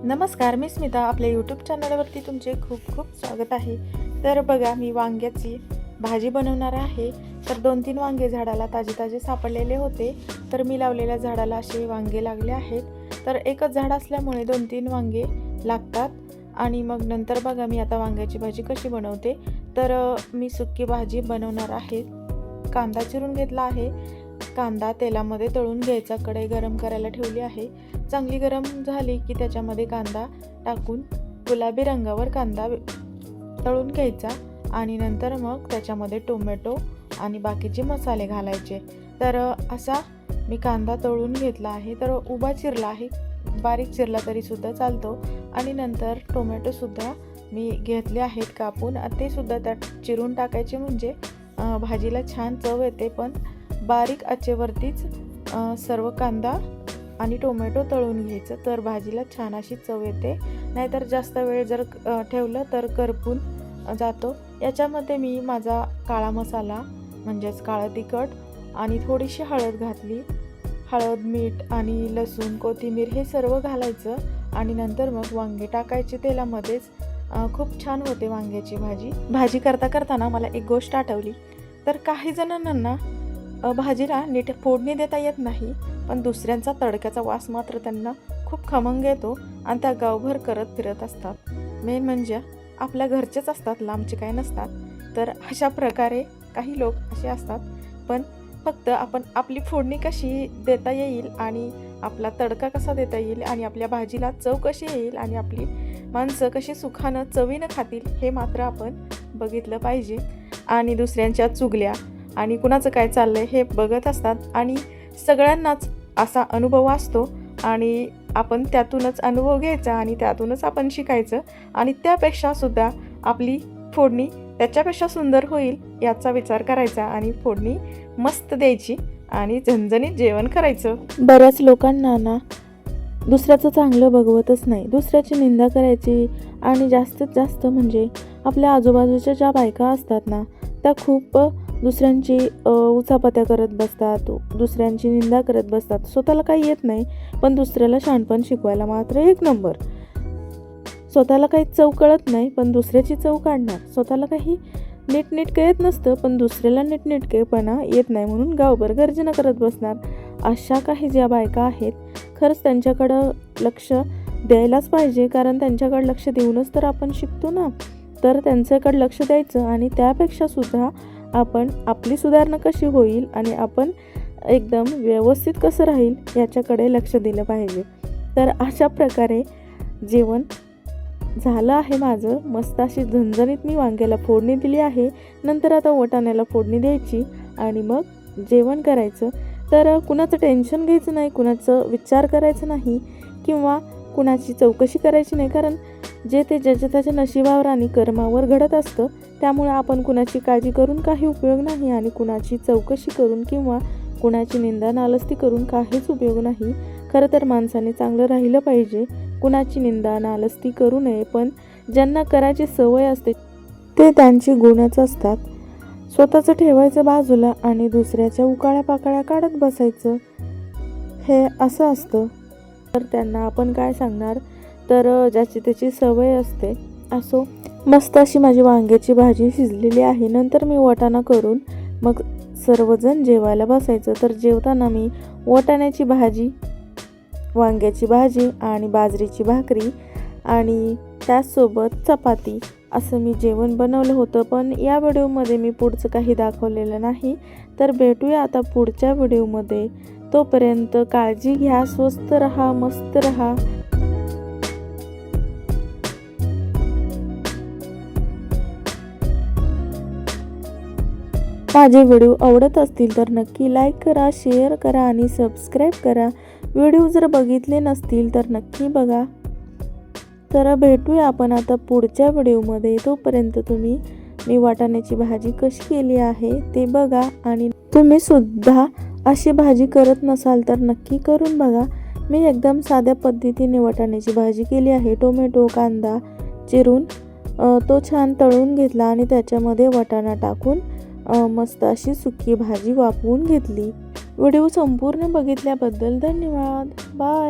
नमस्कार, मी स्मिता. आपल्या यूट्यूब चॅनलवरती तुमचे खूप खूप स्वागत आहे. तर बघा, मी वांग्याची भाजी बनवणार आहे. तर 2-3 वांगे झाडाला ताजे सापडलेले होते. तर मी लावलेल्या झाडाला असे वांगे लागले आहेत. तर एकच झाड असल्यामुळे 2-3 वांगे लागतात. आणि मग नंतर बघा, मी आता वांग्याची भाजी कशी बनवते. तर मी सुक्की भाजी बनवणार आहे. कांदा चिरून घेतला आहे. कांदा तेलामध्ये तळून घ्यायचा. कढई गरम करायला ठेवली आहे. चांगली गरम झाली की त्याच्यामध्ये कांदा टाकून गुलाबी रंगावर कांदा तळून घ्यायचा आणि नंतर मग त्याच्यामध्ये टोमॅटो आणि बाकीचे मसाले घालायचे. तर असा मी कांदा तळून घेतला आहे. तर उभा चिरला आहे, बारीक चिरला तरीसुद्धा चालतो. आणि नंतर टोमॅटोसुद्धा मी घेतले आहेत कापून. ते सुद्धा त्यात चिरून टाकायचे, म्हणजे भाजीला छान चव येते. पण बारीक आचेवरतीच सर्व कांदा आणि टोमॅटो तळून घ्यायचं, तर भाजीला छान अशी चव येते. नाहीतर जास्त वेळ जर ठेवलं तर करपून जातो. याच्यामध्ये मी माझा काळा मसाला म्हणजेच काळं तिखट आणि थोडीशी हळद घातली. हळद, मीठ आणि लसूण, कोथिंबीर हे सर्व घालायचं आणि नंतर मग वांगे टाकायचे तेलामध्येच. खूप छान होते वांग्याची भाजी. भाजी करताना मला एक गोष्ट आठवली. तर काही जणांना भाजीला नीट फोडणी देता येत नाही, पण दुसऱ्यांचा तडक्याचा वास मात्र त्यांना खूप खमंग येतो आणि त्या गावभर करत फिरत असतात. मेन म्हणजे आपल्या घरचेच असतात, लांबचे काही नसतात. तर अशा प्रकारे काही लोक असे असतात. पण फक्त आपण आपली फोडणी कशी देता येईल आणि आपला तडका कसा देता येईल आणि आपल्या भाजीला चव कशी येईल आणि आपली माणसं कशी सुखानं चवीनं खातील हे मात्र आपण बघितलं पाहिजे. आणि दुसऱ्यांच्या चुगल्या आणि कुणाचं काय चाललं आहे हे बघत असतात. आणि सगळ्यांनाच असा अनुभव असतो आणि आपण त्यातूनच अनुभव घ्यायचा आणि त्यातूनच आपण शिकायचं. आणि त्यापेक्षासुद्धा आपली फोडणी त्याच्यापेक्षा सुंदर होईल याचा विचार करायचा आणि फोडणी मस्त द्यायची आणि झणझणीत जेवण करायचं. बऱ्याच लोकांना ना दुसऱ्याचं चांगलं बघवतच नाही, दुसऱ्याची निंदा करायची. आणि जास्तीत जास्त म्हणजे आपल्या आजूबाजूच्या ज्या बायका असतात ना, त्या खूप दुसऱ्यांची उचापत्या करत बसतात, दुसऱ्यांची निंदा करत बसतात. स्वतःला काही येत नाही, पण दुसऱ्याला शहाणपण शिकवायला मात्र एक नंबर. स्वतःला काही चव कळत नाही, पण दुसऱ्याची चव काढणार. स्वतःला काही नीटनेटकं येत नसतं, पण दुसऱ्याला नीटनेटकेपणा येत नाही म्हणून गावभर गर्जना करत बसणार. अशा काही ज्या बायका आहेत, खरंच त्यांच्याकडं लक्ष द्यायलाच पाहिजे. कारण त्यांच्याकडं लक्ष देऊनच तर आपण शिकतो ना. तर त्यांच्याकडं लक्ष द्यायचं आणि त्यापेक्षासुद्धा आपण आपली सुधारणा कशी होईल आणि आपण एकदम व्यवस्थित कसं राहील याच्याकडे लक्ष दिलं पाहिजे. तर अशा प्रकारे जेवण झालं आहे माझं. मस्त अशी झणझणीत मी वांग्याला फोडणी दिली आहे. नंतर आता वाटाण्याला फोडणी द्यायची आणि मग जेवण करायचं. तर कुणाचं टेन्शन घ्यायचं नाही, कुणाचं विचार करायचं नाही किंवा कुणाची चौकशी करायची नाही. कारण जे ते ज्याच्या त्याच्या नशिबावर आणि कर्मावर घडत असतं. त्यामुळे आपण कुणाची काळजी करून काही उपयोग नाही आणि कुणाची चौकशी करून किंवा कुणाची निंदा नालस्ती करून काहीच उपयोग नाही. खरं तर माणसाने चांगलं राहिलं पाहिजे, कुणाची निंदा नालस्ती करू नये. पण ज्यांना करायची सवय असते ते त्यांची गुणच असतात. स्वतःचं ठेवायचं बाजूला आणि दुसऱ्याच्या उकाळ्या पाकाळ्या काढत बसायचं, हे असं असतं. तर त्यांना आपण काय सांगणार. तर ज्याची त्याची सवय असते. असो, मस्त अशी माझी वांग्याची भाजी शिजलेली आहे. नंतर मी वाटाणा करून मग सर्वजण जेवायला बसायचं. तर जेवताना मी वाटाण्याची भाजी, वांग्याची भाजी आणि बाजरीची भाकरी आणि त्याचसोबत चपाती असं मी जेवण बनवलं होतं. पण या व्हिडिओमध्ये मी पुढचं काही दाखवलेलं नाही. तर भेटूया आता पुढच्या व्हिडिओमध्ये. तोपर्यंत काळजी घ्या, स्वस्त रहा, मस्त रहा. माझे व्हिडिओ आवडत असतील तर नक्की लाईक करा, शेअर करा आणि सबस्क्राईब करा. व्हिडिओ जर बघितले नसतील तर नक्की बघा. तर भेटूया आपण आता पुढच्या व्हिडिओमध्ये. तोपर्यंत तुम्ही मी वाटाण्याची भाजी कशी केली आहे ते बघा आणि तुम्ही सुद्धा अशी भाजी करत नसाल तर नक्की करून बघा. मी एकदम साध्या पद्धतीने वाटाण्याची भाजी केली आहे. टोमॅटो, कांदा चिरून तो छान तळून घेतला आणि त्याच्यामध्ये वाटाणा टाकून मस्त अशी सुकी भाजी वाफवून घेतली. व्हिडिओ संपूर्ण बघितल्याबद्दल धन्यवाद. बाय.